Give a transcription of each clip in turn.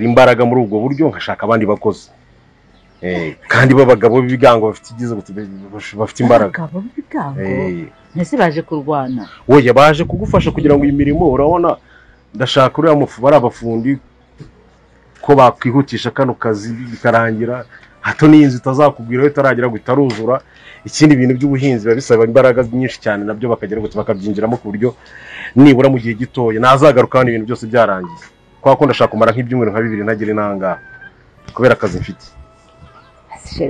imbaraga muri ubwo buryo nkashaka abandi bakozi kandi babagabo b'ibigango bafite igize bafite imbaraga abagabo b'ibigango nese baje kurwana oya baje kugufasha kugira ngo iyi mirimo urabona ndashaka uriya mufu bari abafundi ko bakwihutisha kano kazi bikarangira hato n'inzu itazakugwira itaragira ngo itaruzura ikindi bintu by'ubuhinzi babisaba imbaraga nyinshi cyane nabyo bakagera ngo bakabyinjiramo ku buryo nibura mu gihe gitoya nazagaruka hano ibintu byose byarangiye kwa ko ndashaka kumara nk'ibyumweru nka 2 ntagire nanga kubera akazi mfite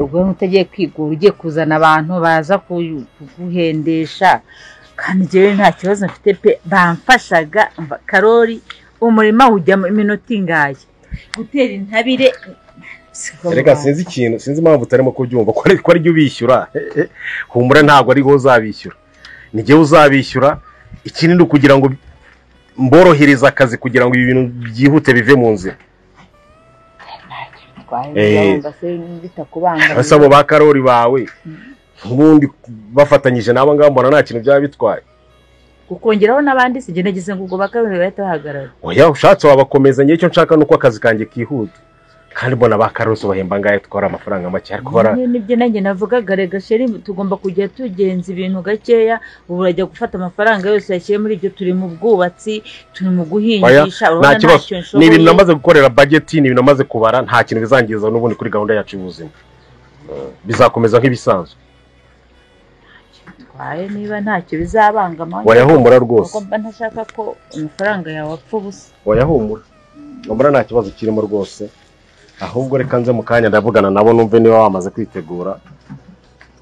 ubwo nutagiye kwigura ugiye kuzana abantu baza kuguhendesha kandi jewe nta kibazo mfite pe bamfashaga Karori umurima ujya iminota ingaye gutera intabire reka sinzi impamvu utarimo kubyumva ko ari byo bishyura humura ntabwo ari go uzabishyura nige uzabishyura ikindi ni kugira ngo mborohereza akazi kugira ngo ibi bintu byihute bive mu nzira basabo ba Karori bawe ubundi bafatanyije nabo ngabo mbona nta kintu byaba bitwaye ukongeraho nabandi sigenegize ngo bakarori bahita bahagarara oya ushatse wabakomeza nyecyo nshaka nuko akazi kanjye kihuta kandi mbona ba Karori bahemba ngaye twara amafaranga make ariko bara nibyo nanjye navugaga rega sheri tugomba kujya tugenza ibintu gakeya ubu urajya gufata amafaranga yose yashiye muri ibyo turi mu bwubatsi turi mu guhingisha urabona ntacyo ni ibintu namaze gukorera budget ni ibintu namaze kubara nta kintu bizangiza n'ubundi kuri gahunda yacu y'ubuzima bizakomeza nk'ibisanzwe twaye niba ntacyo bizabangama wayahumura rwose kuko ntashaka ko amafaranga yawe apfa ubusa wayahumura mbona nta kibazo kirimo rwose ahubwo reka nze mu kanya ndavugana nabo numve niba wamaze kwitegura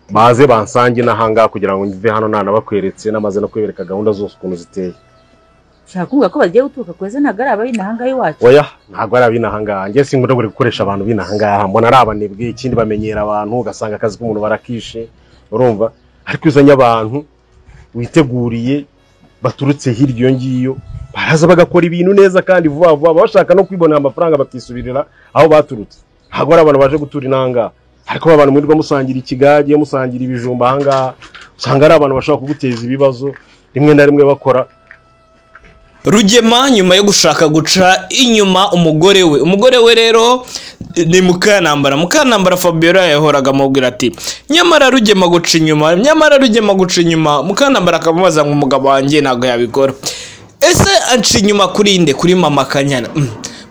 baze bansange nahanga kugira ngo ngive hano nabakweretse namaze no kwebereka gahunda zose ukuntu ziteye shakunga ko bagiye gutuka kweze ntagara abinahanga yiwacu oya ntago ari abinahanga ngiye sinkunda gure gukoresha abantu binahanga mbona ari abanebwe ikindi bamenyera abantu ugasanga akazi k'umuntu barakishe urumva ariko uzanya abantu witeguriye baturutse hirya iyo ngiyo baraza bagakora ibintu neza kandi vuba vuba bashaka no kwibonera amafaranga bakisubirira aho baturutse ntago ari abantu baje gutura inanga ariko abantu mwirirwa musangira ikigage musangira ibijumba hanga usanga ari abantu bashaka kuguteza ibibazo rimwe na rimwe bakora Rugema nyuma yo gushaka guca inyuma umugore we rero ni Mukanambara Fabiola yahoraga mubwira ati nyamara Rugema guca inyuma Mukanambara akamubaza ngo umugabo wanjye ntago yabikora ese anca inyuma kuri inde kuri mama Kanyana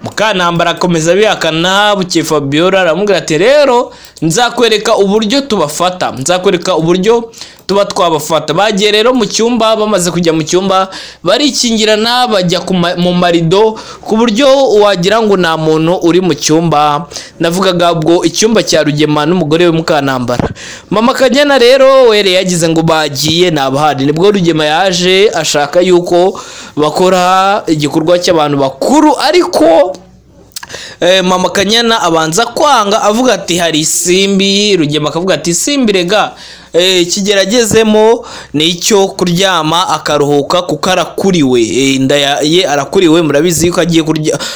Mukanambara akomeza bihakana buke Fabiola aramubwira ati rero nzakwereka uburyo tubafata nzakwereka uburyo tuba twabafata bagiye rero mu cyumba bamaze kujya mu cyumba barikingirana bajya mu marido ku buryo wagira ngo nta muntu uri mu cyumba navugaga ubwo icyumba cya Rugema n'umugore we Mukanambara mama Kanyana rero were yagize ngo bagiye nabahari nibwo Rugema yaje ashaka yuko bakora igikorwa cy'abantu bakuru ariko mama Kanyana abanza kwanga avuga ati hari isimbi Rugema akavuga ati isimbi rega kigeragezemo nicyo kuryama akaruhuka kukarakuriwe inda ye arakuriwe murabizi yuko agiye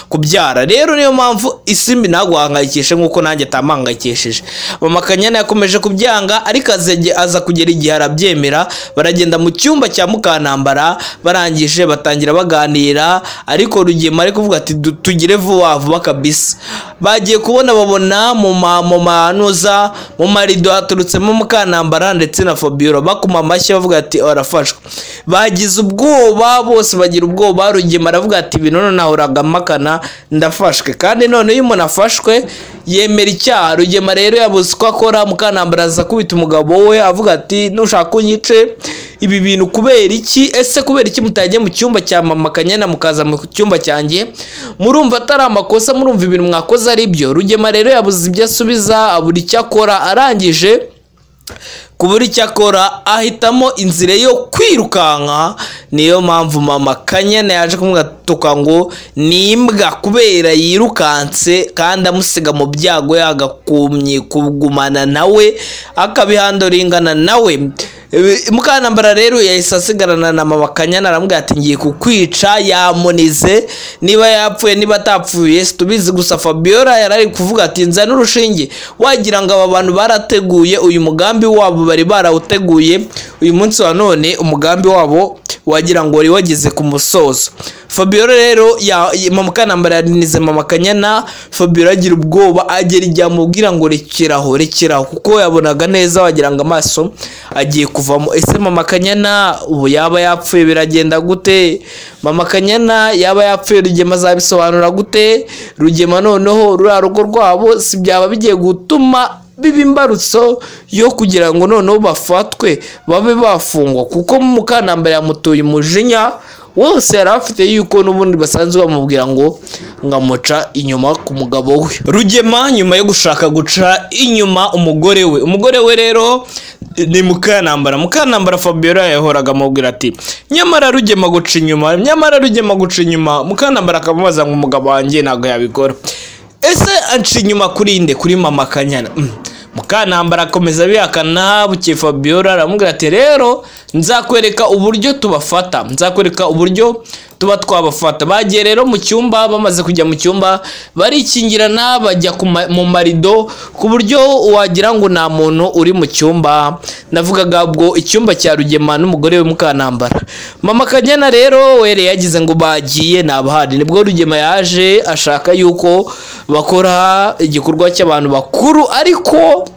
kubyara rero niyo mpamvu isimbi nagwangayikishe nkuko nanjye tamangayikesheje mama Kanyana yakomeje kubyanga ariko aza kugera igihe arabyemera baragenda mu cyumba cya Mukanambara barangije batangira baganira ariko Rugema ari kuvuga ati tugire vuba kabisa bagiye babona mu manuza mu marido haturutsemo Mukanambara ndetse na Fabiola bakuma amashyi bavuga ati arafashwe bagize ubwoba bose bagira ubwoba Rugema aravuga ati binono nahoraga makana ndafashwe kandi none uyu umuntu afashwe yemera icyaha Rugema rero yabuze ko akora Mukanambara aza kubita umugabo we avuga ati nushaka kunyice ibi bintu kubera iki ese kubera iki mutagiye mu cyumba cya mama Kanyana mukaza mu cyumba cyanjye murumva atari amakosa murumva ibintu mwakoze ari byo Rugema rero yabuze ibyo asubiza aburi cyakora arangije kuburi cyakora ahitamo inzire yo kwirukanka niyo mpamvu mama Kanyana yaje kumwatuka ngo nimbwa kubera yirukanse kandi amusiga mu byago yagakumye kugumana nawe akabihandoringana nawe Mukanambara rero yahise asigarana na mama Kanyana aramubwira ati ngiye kukwica yamunize niba yapfuye niba atapfuye tubizi gusa Fabiola yarari kuvuga ati nza n'urushinge wagira ngo aba bantu barateguye uyu mugambi wabo bari barawuteguye uyu munsi wa none umugambi wabo wagira ngo wari wageze ku musozo. Fabiola rero mama Kanambara yarinize mama Kanyana, Fabiola agira ubwoba agera igihe amubwira ngo rekeraho kuko yabonaga neza wagira ngo amaso agiye kuvamo. Ese mama Kanyana ubu yaba yapfuye biragenda gute? Mama Kanyana yaba yapfuye Rugema azabisobanura gute? Rugema noneho ruriya rugo rwabo si byaba bigiye gutuma biba imbarutso yo kugira ngo noneho bafatwe babe bafungwa, kuko Mukanambara yamutuye umujinya wose yari afite yuko n'ubundi basanzwe bamubwira ngo ngamuca inyuma ku mugabo we. Rugema nyuma yo gushaka guca inyuma umugore we rero ni Mukanambara Fabiola yahoraga amubwira ati nyamara Rugema guca inyuma, Mukanambara akamubaza ngo umugabo wanjye ntabwo yabikora. Ese anca inyuma kurinde kuri mama Kanyana? Mukanambara akomeza bihakana, buke Fabiola aramubwira ati rero nzakwereka uburyo tubafata, nzakwereka uburyo tuba twabafata. Bagiye rero mu cyumba, bamaze kujya mu cyumba barikingirana bajya mu marido ku buryo wagira ngo nta muntu uri mu cyumba. Navugaga ubwo icyumba cya Rugema n'umugore we Mukanambara. Mama Kanyana rero were yagize ngo bagiye nabahari, nibwo Rugema yaje ashaka yuko bakora igikorwa cy'abantu bakuru, ariko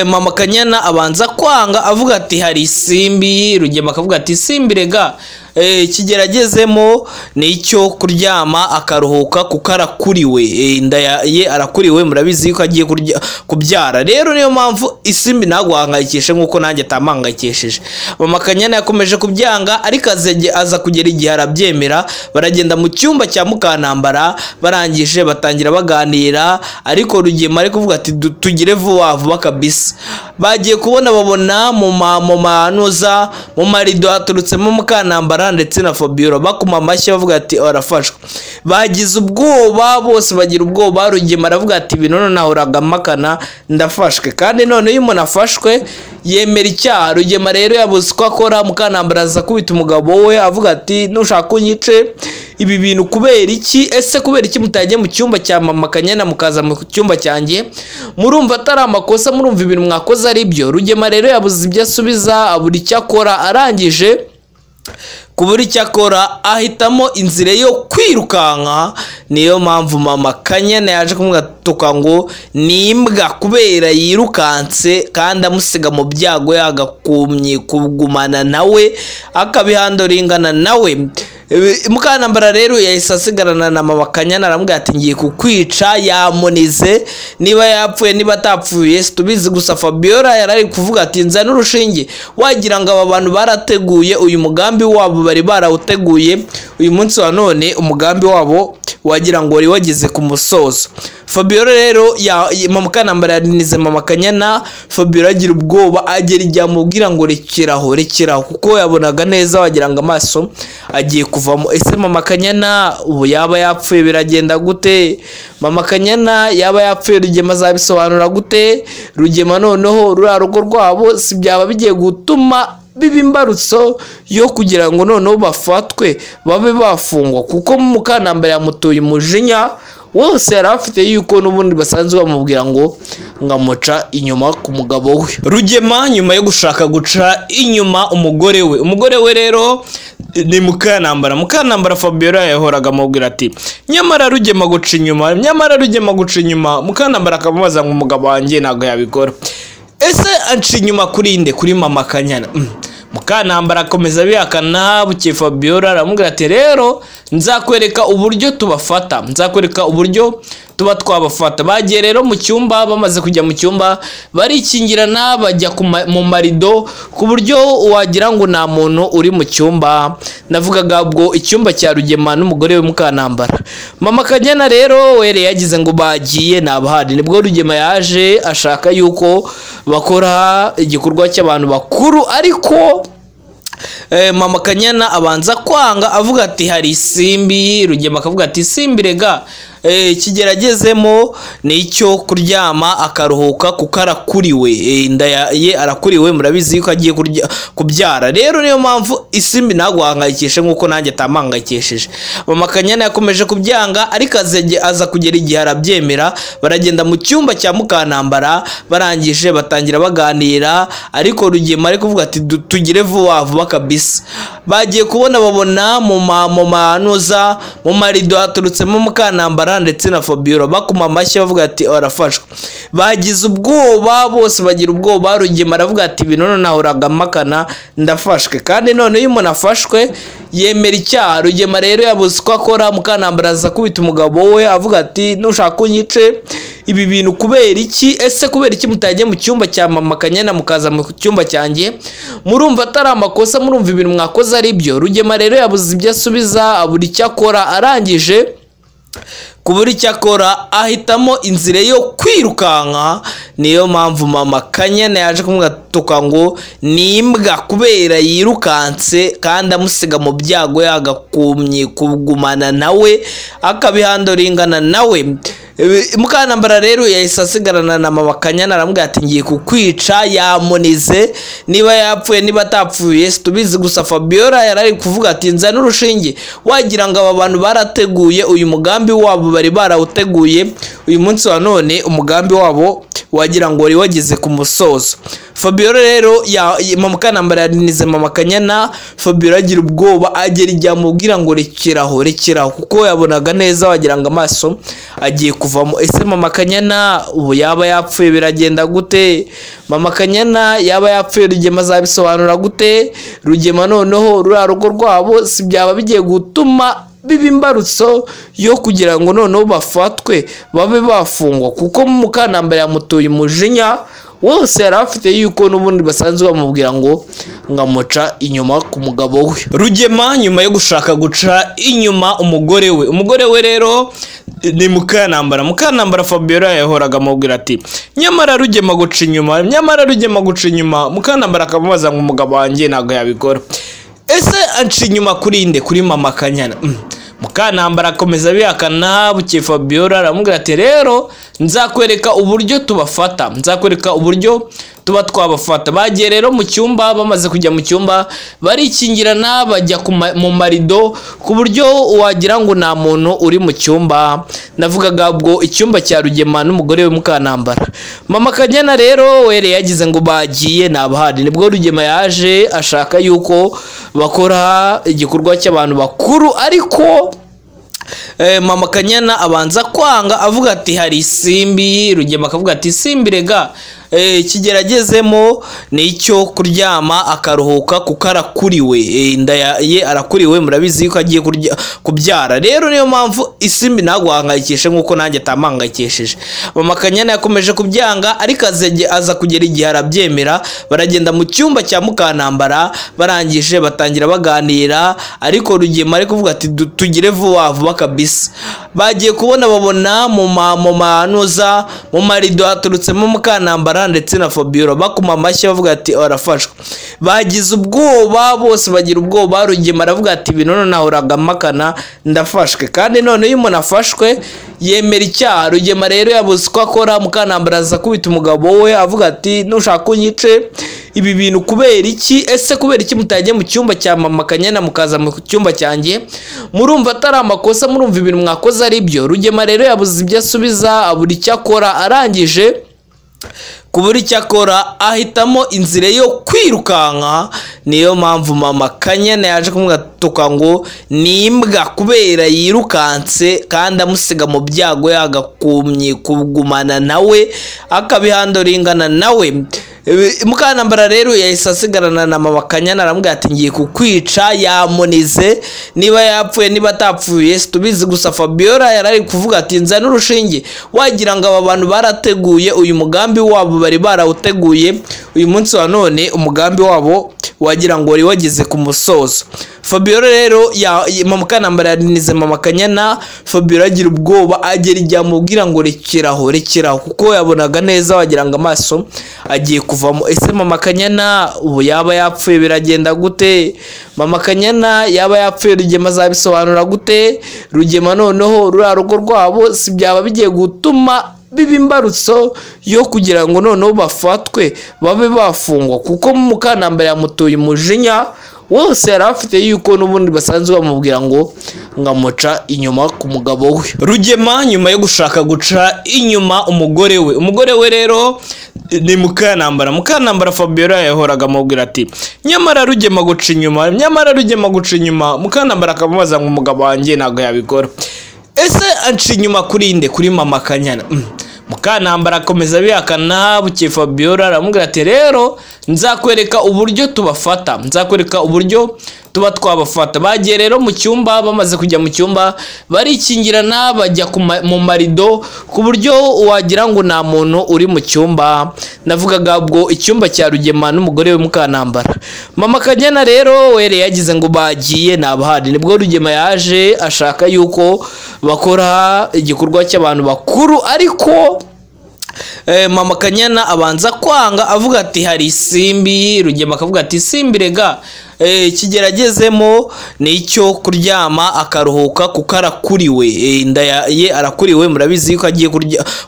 mama Kanyana abanza kwanga avuga ati hari isimbi. Rugema akavuga ati isimbi rega kigeragezemo ni icyo kuryama akaruhuka kuko arakuriwe, inda ye arakuriwe, murabizi yuko agiye kubyara. Rero niyo mpamvu isimbi ntaguhangayikishe nkuko nanjye atampangayikishije. Mama Kanyana yakomeje kubyanga, ariko aza kugera igihe arabyemera. Baragenda mu cyumba cya Mukanambara, barangije batangira baganira, ariko Rugema ari kuvuga ati tugire vuba kabisa. Bagiye babona mu marido haturutsemo Mukanambara ndetse na Fabiola bakuma amashyi bavuga ati arafashwe. Bagize ubwoba bose, bagira ubwoba. Rugema aravuga ati bino nahoraga makana ndafashwe, kandi none iyo umuntu afashwe yemera icyaha. Rugema rero yabuze uko akora. Mukanambara aza kubita umugabo we avuga ati nushaka kunyice ibi bintu kubera iki? Ese kubera iki mutagiye mu cyumba cya mama Kanyana mukaza mu cyumba cyanjye? Murumva atari amakosa? Murumva ibintu mwakoze ari byo? Rugema rero yabuze ibyo asubiza, abura icyo akora. Arangije kubura icyo akora ahitamo inzira yo kwirukanka. Niyo mpamvu mama Kanyana yaje kumwatuka ngo nimbwa kubera yirukanse kandi amusiga mu byago, yagakumye kugumana nawe akabihandoringana nawe. Mukanambara rero yahise asigarana na mama Kanyana aramubwira ati ngiye kukwica. Yamunize, niba yapfuye niba atapfuye tubizi, gusa Fabiola yarari kuvuga ati nza n'urushinge. Wagira ngo aba bantu barateguye uyu mugambi wabo, bari barawuteguye. Uyu munsi wa none umugambi wabo wagira ngo wari wageze ku musozo. Fabiola rero mama Kanambara yarinize mama Kanyana, Fabiola agira ubwoba agera igihe amubwira ngo rekeraho kuko yabonaga neza wagira ngo amaso agiye kuvamo. Ese mama Kanyana ubu yaba yapfuye biragenda gute? Mama Kanyana yaba yapfuye Rugema azabisobanura gute? Rugema noneho ruriya rugo rwabo si byaba bigiye gutuma biba imbarutso yo kugira ngo noneho bafatwe babe bafungwa, kuko Mukanambara yamutuye umujinya wose yari afite yuko n'ubundi basanzwe bamubwira ngo ngamuca inyuma ku mugabo we. Rugema nyuma yo gushaka guca inyuma umugore we rero ni Mukanambara Fabiola yahoraga amubwira ati nyamara Rugema guca inyuma, Mukanambara akamubaza ngo umugabo wanjye ntabwo yabikora. Ese anca inyuma kurinde kuri mama Kanyana? Mukanambara akomeza bihakana, buke Fabiola aramubwira ati rero nzakwereka uburyo tubafata, nzakwereka uburyo tuba twabafata. Bagiye rero mu cyumba, bamaze kujya mu cyumba barikingirana bajya mu marido ku buryo wagira ngo nta muntu uri mu cyumba. Navugaga ubwo icyumba cya Rugema n'umugore we Mukanambara. Mama Kanyana rero were yagize ngo bagiye nabahari, nibwo Rugema yaje ashaka yuko bakora igikorwa cy'abantu bakuru, ariko mama Kanyana abanza kwanga avuga ati hari isimbi. Rugema akavuga ati isimbi rega kigeragezemo ni icyo kuryama akaruhuka kuko arakuriwe, inda ye arakuriwe, murabizi ko agiye kubyara. Rero niyo mpamvu isimbi naguhangayikishe nkuko nanjye atampangayikishije. Mama Kanyana yakomeje kubyanga ariko aza kugera igihe arabyemera, baragenda mu cyumba cya Mukantambara, barangije batangira baganira, ariko Rugema ari kuvuga ati tugire vuba vuba kabisa. Bagiye kubona babona mu manuza mu marido haturutsemo Mukantambara ndetse na Fabiola bakuma amashyi bavuga ati arafashwe. Bagize ubwoba, bose bagira ubwoba. Rugema aravuga ati binono nahoraga makana ndafashwe, kandi none iyo umuntu afashwe yemera icyaha. Rugema rero yabuze ko akora. Mukantambara aza kubita umugabo we avuga ati nushaka unyice, ibi bintu kubera iki? Ese kubera iki mutagiye mu cyumba cya Mama Kanyana mukaza mu cyumba cyanjye? Murumva atari amakosa? Murumva ibintu mwakoze ari byo? Rugema rero yabuze ibyo asubiza, abura icyo akora. Arangije kubura icyo akora ahitamo inzira yo kwirukanka. Niyo mpamvu Mama Kanyana yaje kumwatuka ngo nimbwa kubera yirukanse kandi amusiga mu byago, yagakumye kugumana nawe akabihandoringana nawe. Mukantambara rero yahise asigarana na Mama Kanyana, aramubwira ati ngiye kukwica. Yamunize, niba yapfuye niba atapfuye tubizi, gusa Fabiola yarari kuvuga ati nzana urushinge. Wagira ngo aba bantu barateguye uyu mugambi wabo, bari barawuteguye. Uyu munsi wa none umugambi wabo wagira ngo wari wageze ku musozo. Fabiola rero Mukantambara yarinize Mama Kanyana. Fabiola agira ubwoba, agera igihe amubwira ngo rekeraho kuko yabonaga neza wagira ngo amaso agiye kuvamo. Ese Mama Kanyana ubu yaba yapfuye biragenda gute? Mama Kanyana yaba yapfuye Rugema azabisobanura gute? Rugema noneho ruriya rugo rwabo si byaba bigiye gutuma biba imbarutso yo kugira ngo noneho bafatwe babe bafungwa, kuko Mukantambara yamutuye umujinya wose yari afite yuko n'ubundi basanzwe bamubwira ngo ngamuca inyuma ku mugabo we. Rugema nyuma yo gushaka guca inyuma umugore we rero ni Mukantambara Fabiola yahoraga amubwira ati nyamara Rugema guca inyuma. Mukantambara akamubaza ngo umugabo wanjye ntabwo yabikora. Ese anca inyuma kuri nde? Kuri Mama Kanyana. Mukantambara akomeza bihakana. Buke Fabiola aramubwira ati rero nzakwereka uburyo tubafata, nzakwereka uburyo tuba twabafata. Bagiye rero mu cyumba, bamaze kujya mu cyumba barikingirana, bajya mu marido ku buryo wagira ngo nta muntu uri mu cyumba. Navugaga ubwo icyumba cya Rugema n'umugore we Mukantambara. Mama Kanyana rero were yagize ngo bagiye nabahari, nibwo Rugema yaje ashaka yuko bakora igikorwa cy'abantu bakuru, ariko Mama Kanyana abanza kwanga avuga ati hari isimbi. Rugema akavuga ati isimbi rega kigeragezemo ni icyo kuryama akaruhuka kuko arakuriwe, inda ye arakuriwe, murabizi ko agiye kubyara. Rero niyo mpamvu isimbi naguhangayikishe nkuko nanjye atampangayikishije. Mama Kanyana yakomeje kubyanga ariko aza kugera igihe arabyemera, baragenda mu cyumba cya Mukantambara, barangije batangira baganira, ariko Rugema ari kuvuga ati tugire vuba vuba kabisa. Bagiye kubona babona mu manuza mu marido haturutsemo Mukantambara ndetse na Fabiola bakuma amashyi bavuga ati arafashwe. Bagize ubwoba, bose bagira ubwoba. Rugema aravuga ati binono nahoraga makana ndafashwe, kandi none iyo umuntu afashwe yemera icyaha. Rugema rero yabuze ko akora. Mukantambara aza kubita umugabo we avuga ati nushaka unyice, ibi bintu kubera iki? Ese kubera iki mutagiye mu cyumba cya Mama Kanyana mukaza mu cyumba cyanjye? Murumva atari amakosa? Murumva ibintu mwakoze ari byo? Rugema rero yabuze ibyo asubiza, abura icyo akora. Arangije kubura icyo akora ahitamo inzira yo kwirukanka. Niyo mpamvu Mama Kanyana yaje kumwatuka ngo nimbwa kubera yirukanse kandi amusiga mu byago, yagakumye kugumana nawe akabihandoringana nawe. Mukantambara rero yahise asigarana na Mama Kanyana, aramubwira ati ngiye kukwica. Yamunize, niba yapfuye niba atapfuye tubizi, gusa Fabiola yarari kuvuga ati nzana urushinge. Wagira ngo aba bantu barateguye uyu mugambi wabo, bari barawuteguye. Uyu munsi wa none umugambi wabo wagira ngo wari wageze ku musozo. Fabiola rero mama Kanambara yarinize mama Kanyana, Fabiola agira ubwoba agera ijya mubwira ngo rekeraho kuko yabonaga neza wagira ngo amaso agiye kuvamo. Ese mama Kanyana ubu yaba yapfuye biragenda gute? Mama Kanyana yaba yapfuye Rugema azabisobanura gute? Rugema noneho rura rugo rwabo si byaba bigiye gutuma biba imbarutso yo kugira ngo noneho bafatwe babe bafungwa, kuko mu Kanambara yamutuye umujinya wose yari afite yuko n'ubundi basanzwe bamubwira ngo ngamuca inyuma ku mugabo we. Rugema nyuma yo gushaka guca inyuma umugore we rero ni Mukanambara Fabiola yahoraga amubwira ati nyamara Rugema guca inyuma, Mukanambara akamubaza ngo umugabo wanjye ntago yabikora. Ese anca inyuma kuri mama Kanyana? Mukanambara akomeza bihakana, buke Fabiola aramubwira ati rero nzakwereka uburyo tubafata, nzakwereka uburyo tuba twabafata. Bagiye rero mu cyumba, bamaze kujya mu cyumba barikingirana bajya mu marido ku buryo wagira ngo nta muntu uri mu cyumba. Navugaga ubwo icyumba cya Rugema n'umugore we Mukanambara. Mama Kanyana rero were yagize ngo bagiye nabahari, nibwo Rugema yaje ashaka yuko bakora igikorwa cy'abantu bakuru, ariko mama Kanyana abanza kwanga avuga ati hari isimbi. Rugema akavuga ati isimbi rega kigeragezemo ni icyo kuryama akaruhuka kuko arakuriwe, inda ye arakuriwe, murabizi yuko agiye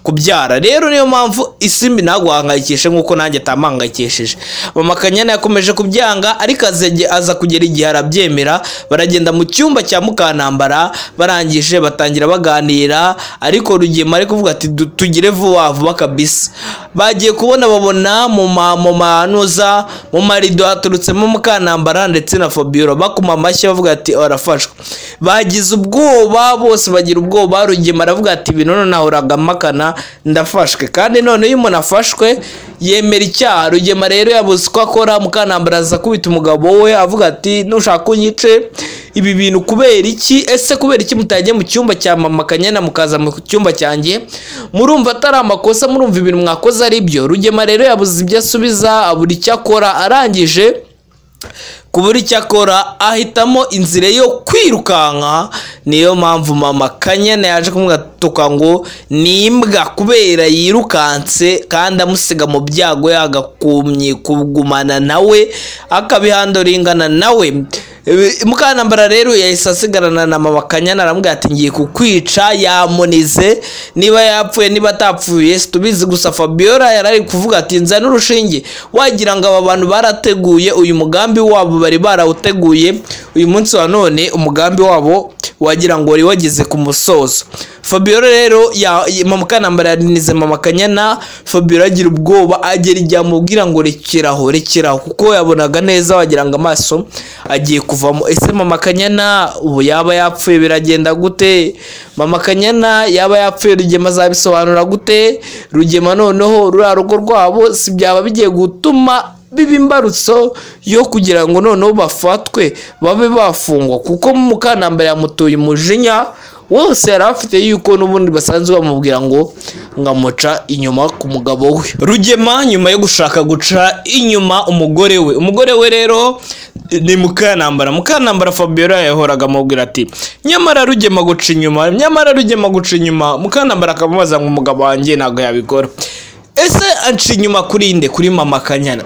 kubyara. Rero niyo mpamvu isimbi ntabwo wahangayikishe nk'uko nanjye atampangayikishije. Mama Kanyana yakomeje kubyanga, ariko aza kugera igihe arabyemera. Baragenda mu cyumba cya Mukanambara, barangije batangira baganira, ariko Rugema ari kuvuga ati tugire vuba kabisa. Bagiye babona mu marido haturutsemo Mukanambara ndetse na Fabiola bakuma amashyi bavuga ati arafashwe. Bagize ubwoba bose, bagira ubwoba. Rugema aravuga ati bino nahoraga makana ndafashwe, kandi none iyo umuntu afashwe yemera icyaha. Rugema rero yabuze uko akora. Mukanambara aza kubita umugabo we avuga ati nushaka unyice, ibi bintu kubera iki? Ese kubera iki mutagiye mu cyumba cya mama Kanyana mukaza mu cyumba cyanjye? Murumva atari amakosa? Murumva ibintu mwakoze ari byo? Rugema rero yabuze ibyo asubiza, abura icyo akora. Arangije kubura icyo akora ahitamo inzira yo kwirukanka. Niyo mpamvu mama Kanyana yaje kumwatuka ngo nimbwa kubera yirukanse kandi amusiga mu byago, yagakumye kugumana nawe akabihandoringana nawe. Mukanambara rero yahise asigarana na mama Kanyana, aramubwira ati ngiye kukwica. Yamunize, niba yapfuye niba atapfuye tubizi, gusa Fabiola yarari kuvuga ati nzana urushinge. Wagira ngo aba bantu barateguye uyu mugambi wabo, bari barawuteguye uyu munsi wa none umugambi wabo wagira ngo wari wageze ku musozo. Fabiola rero mama Kanambara yarinize mama Kanyana, Fabiola agira ubwoba agera ijya mubwira ngo rekeraho kuko yabonaga neza wagira ngo amaso agiye kuvamo. Ese mama Kanyana ubu yaba yapfuye biragenda gute? Mama Kanyana yaba yapfuye Rugema azabisobanura gute? Rugema noneho rura rugo rwabo si byaba bigiye gutuma biba imbarutso yo kugira ngo noneho bafatwe babe bafungwa, kuko Mukanambara yamutuye umujinya wose yari afite yuko n'ubundi basanzwe bamubwira ngo ngamuca inyuma ku mugabo we. Rugema nyuma yo gushaka guca inyuma umugore we rero ni Mukanambara Fabiola yahoraga amubwira ati nyamara Rugema guca inyuma, Mukanambara akamubaza ngo umugabo wanjye ntago yabikora. Ese anca inyuma kuri mama Kanyana?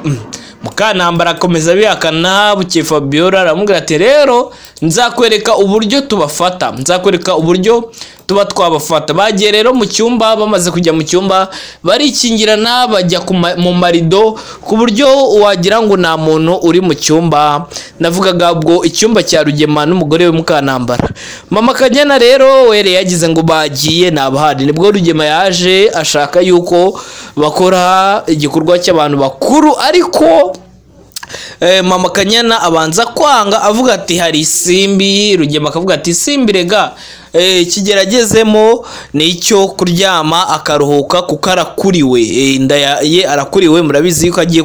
Mukanambara akomeza bihakana, buke Fabiola aramubwira ati rero nzakwereka uburyo tubafata, nzakwereka uburyo tuba twabafata. Bagiye rero mu cyumba, bamaze kujya mu cyumba barikingirana bajya mu marido ku buryo wagira ngo nta muntu uri mu cyumba. Navugaga ubwo icyumba cya Rugema n'umugore we Mukanambara. Mama Kanyana rero were yagize ngo bagiye nabahari, nibwo Rugema yaje ashaka yuko bakora igikorwa cy'abantu bakuru, ariko mama Kanyana abanza kwanga avuga ati hari isimbi. Rugema akavuga ati isimbi rega kigeragezemo ni icyo kuryama akaruhuka kuko arakuriwe, inda ye arakuriwe, murabizi yuko agiye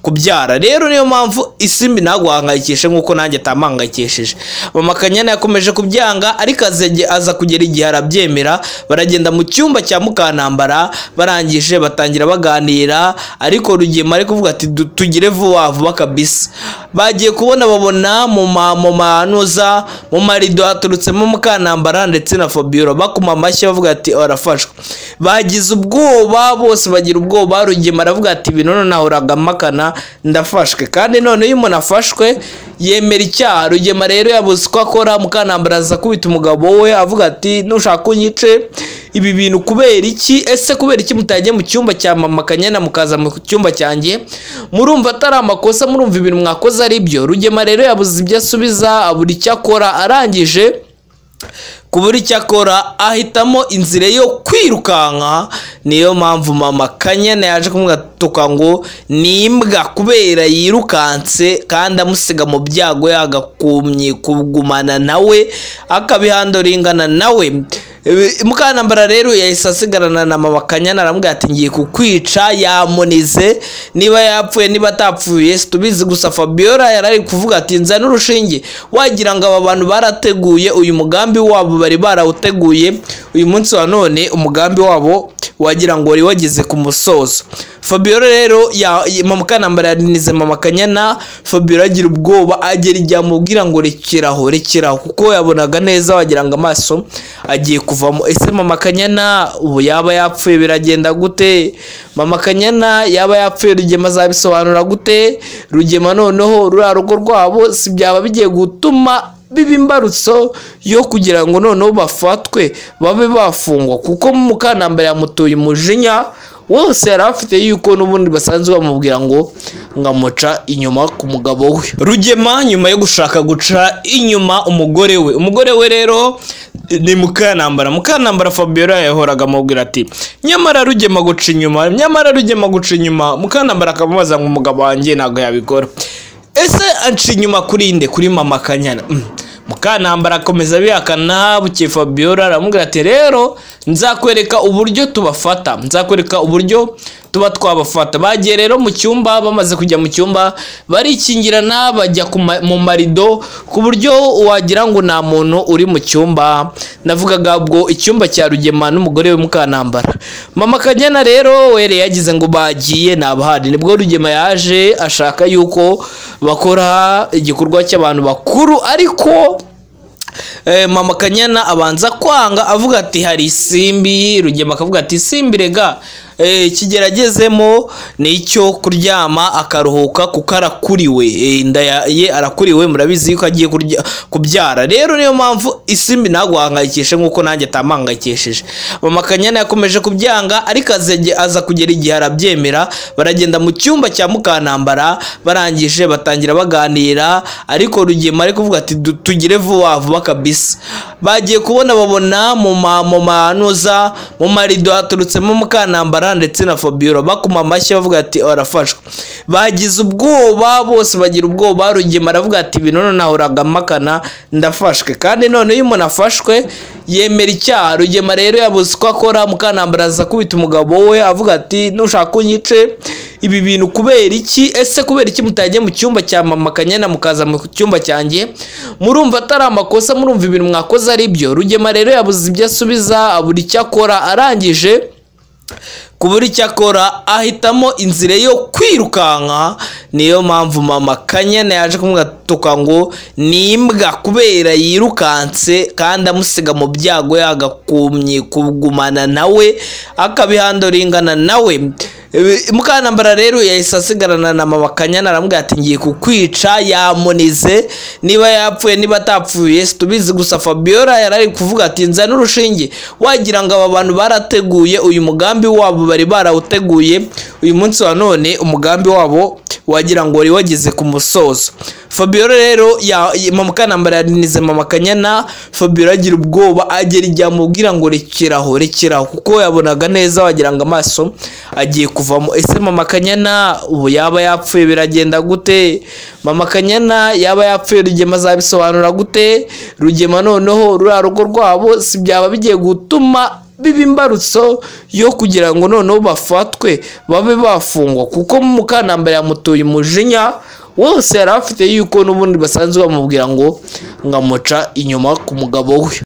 kubyara. Rero niyo mpamvu isimbi ntaguhangayikishe nk'uko nanjye atampangayikishije. Mama Kanyana yakomeje kubyanga ariko aza kugera igihe arabyemera, baragenda mu cyumba cya Mukantambara, barangije batangira baganira, ariko Rugema ari kuvuga ati tugire vuba vuba kabisa. Bagiye kubona babona mu manuza mu marido haturutsemo Mukantambara ndetse na Fabiola bakuma amashyi bavuga ati arafashwe. Bagize ubwoba, bose bagira ubwoba. Rugema aravuga ati binono nahoraga makana ndafashwe, kandi none iyo umuntu afashwe yemera icyaha. Rugema rero yabuze uko akora. Mukantambara aza kubita umugabo we avuga ati nushaka kunyice, ibi bintu kubera iki? Ese kubera iki mutagiye mu cyumba cya Mama Kanyana mukaza mu cyumba cyanjye? Murumva atari amakosa? Murumva ibintu mwakoze ari byo? Rugema rero yabuze ibyo asubiza, abura icyo akora. Arangije kubura icyo akora ahitamo inzira yo kwirukanka. Niyo mpamvu Mama Kanyana yaje kumwatuka ngo nimbwa kubera yirukanse kandi amusiga mu byago, yagakumye kugumana nawe akabihandoringana nawe. Mukantambara rero yahise asigarana na Mama Kanyana, aramubwira ati ngiye kukwica, yamunize. Niba yapfuye niba atapfuye tubizi, gusa Fabiola yarari kuvuga ati nzana urushinge. Wagira ngo aba bantu barateguye uyu mugambi wabo, bari barawuteguye. Uyu munsi wa none umugambi wabo wagira ngo wari wageze ku musozo. Fabiola rero Mukantambara yarinize Mama Kanyana. Fabiola agira ubwoba, agera igihe amubwira ngo rekeraho kuko yabonaga neza wagira ngo amaso agiye kuvamo. Ese Mama Kanyana ubu yaba yapfuye biragenda gute? Mama Kanyana yaba yapfuye Rugema azabisobanura gute? Rugema noneho ruriya rugo rwabo si byaba bigiye gutuma biba imbarutso yo kugira ngo noneho bafatwe babe bafungwa, kuko Mukantambara yamutuye umujinya wose yari afite yuko n'ubundi basanzwe bamubwira ngo ngamuca inyuma ku mugabo we. Rugema nyuma yo gushaka guca inyuma umugore we rero ni Mukantambara Fabiola yahoraga amubwira ati nyamara Rugema guca inyuma. Mukantambara akamubaza ngo umugabo wanjye ntabwo yabikora. Ese anca inyuma kuri nde? Kuri Mama Kanyana. Mukantambara akomeza bihakana. Buke Fabiola aramubwira ati rero nzakwereka uburyo tubafata, nzakwereka uburyo tuba twabafata. Bagiye rero mu cyumba, bamaze kujya mu cyumba barikingirana, bajya mu marido ku buryo wagira ngo nta muntu uri mu cyumba. Navugaga ubwo icyumba cya Rugema n'umugore we Mukantambara. Mama Kanyana rero were yagize ngo bagiye nabahari, nibwo Rugema yaje ashaka yuko bakora igikorwa cy'abantu bakuru, ariko Mama Kanyana abanza kwanga avuga ati hari isimbi. Rugema akavuga ati isimbi rega kigeragezemo ni icyo kuryama akaruhuka kuko arakuriwe, inda ye arakuriwe, murabizi yuko agiye kubyara. Rero niyo mpamvu isimbi ntaguhangayikishe nk'uko nanjye atampangayikishije. Mama Kanyana yakomeje kubyanga ariko aza kugera igihe arabyemera, baragenda mu cyumba cya Mukantambara, barangije batangira baganira, ariko Rugema ari kuvuga ati tugire vuba vuba kabisa. Bagiye kubona babona mu manuza mu marido haturutsemo Mukantambara ndetse na Fabiola bakuma amashyi bavuga ati arafashwe. Bagize ubwoba, bose bagira ubwoba. Rugema aravuga ati binono nahoraga makana ndafashwe, kandi none iyo umuntu afashwe yemera icyaha. Rugema rero yabuze uko akora. Mukantambara aza kubita umugabo we avuga ati nushaka kunyice, ibi bintu kubera iki? Ese kubera iki mutagiye mu cyumba cya Mama Kanyana mukaza mu cyumba cyanjye? Murumva atari amakosa? Murumva ibintu mwakoze ari byo? Rugema rero yabuze ibyo asubiza, abura icyo akora. Arangije kubura icyo akora ahitamo inzira yo kwirukanka. Niyo mpamvu Mama Kanyana yaje kumwatuka ngo nimbwa kubera yirukanse kandi amusiga mu byago, yagakumye kugumana nawe akabihandoringana nawe. Mukantambara rero yahise asigarana na Mama Kanyana, aramubwira ati ngiye kukwica, yamunize. Niba yapfuye niba atapfuye tubizi, gusa Fabiola yarari kuvuga ati nzana urushinge. Wagira ngo aba bantu barateguye uyu mugambi wabo, bari barawuteguye. Uyu munsi wa none umugambi wabo wagira ngo wari wageze ku musozo. Fabiola rero mama Kanambara yarinize mama Kanyana, Fabiola agira ubwoba agera igihe amubwira ngo rekeraho kuko yabonaga neza wagira ngo amaso agiye kuvamo. Ese mama Kanyana ubu yaba yapfuye biragenda gute? Mama Kanyana yaba yapfuye Rugema azabisobanura gute? Rugema noneho ruriya rugo rwabo si byaba bigiye gutuma biba imbarutso yo kugira ngo noneho bafatwe babe bafungwa, kuko Mukanambara yamutuye umujinya wose yari afite yuko n'ubundi basanzwe bamubwira ngo ngamuca inyuma ku mugabo we.